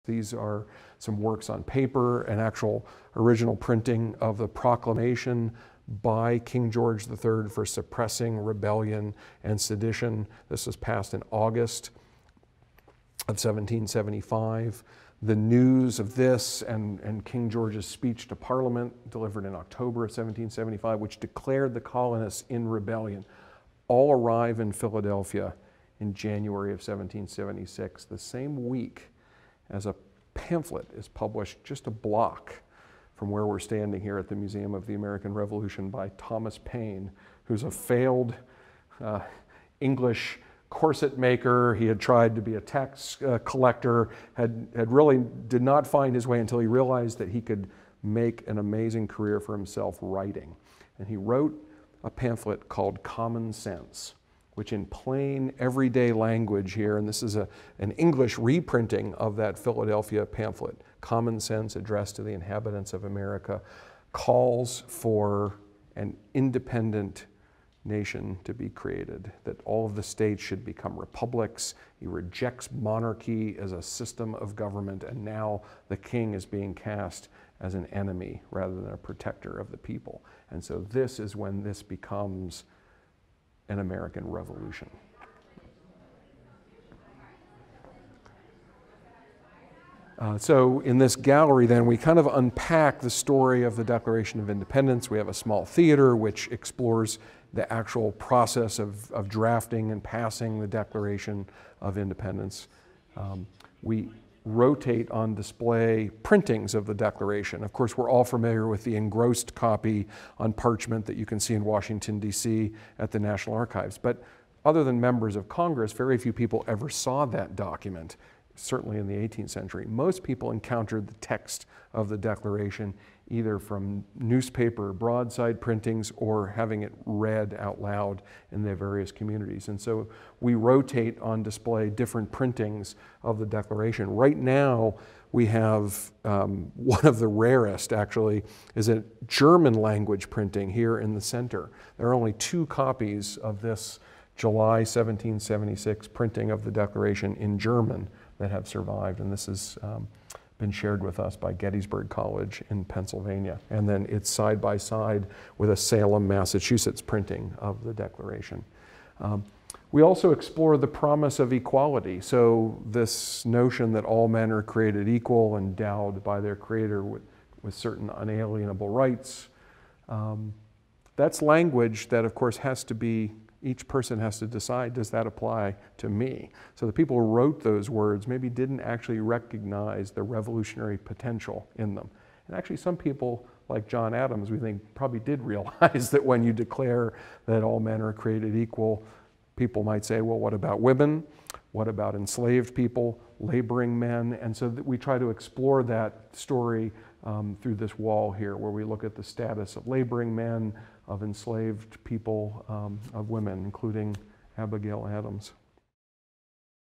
These are some works on paper, an actual original printing of the proclamation by King George III for suppressing rebellion and sedition. This was passed in August of 1775. The news of this and King George's speech to Parliament, delivered in October of 1775, which declared the colonists in rebellion, all arrive in Philadelphia in January of 1776, the same week as a pamphlet is published just a block from where we're standing here at the Museum of the American Revolution by Thomas Paine, who's a failed English corset maker. He had tried to be a tax collector, had really did not find his way until he realized that he could make an amazing career for himself writing. And he wrote a pamphlet called Common Sense, which in plain everyday language here, and this is an English reprinting of that Philadelphia pamphlet, Common Sense addressed to the inhabitants of America, calls for an independent nation to be created, that all of the states should become republics. He rejects monarchy as a system of government, and now the king is being cast as an enemy rather than a protector of the people. And so this is when this becomes an American Revolution. So in this gallery then, we kind of unpack the story of the Declaration of Independence. We have a small theater which explores the actual process of drafting and passing the Declaration of Independence. We rotate on display printings of the Declaration. Of course, we're all familiar with the engrossed copy on parchment that you can see in Washington, D.C. at the National Archives. But other than members of Congress, very few people ever saw that document, certainly in the 18th century. Most people encountered the text of the Declaration either from newspaper broadside printings or having it read out loud in their various communities. And so we rotate on display different printings of the Declaration. Right now, we have one of the rarest, actually, is a German language printing here in the center. There are only 2 copies of this July 1776 printing of the Declaration in German that have survived, and this has been shared with us by Gettysburg College in Pennsylvania. And then it's side by side with a Salem, Massachusetts printing of the Declaration. We also explore the promise of equality. So this notion that all men are created equal, endowed by their Creator with certain unalienable rights. That's language that, of course, has to be, each person has to decide, does that apply to me? So the people who wrote those words maybe didn't actually recognize the revolutionary potential in them. And actually some people, like John Adams, we think probably did realize that when you declare that all men are created equal, people might say, well, what about women? What about enslaved people, laboring men? And so that we try to explore that story through this wall here, where we look at the status of laboring men, of enslaved people, of women, including Abigail Adams.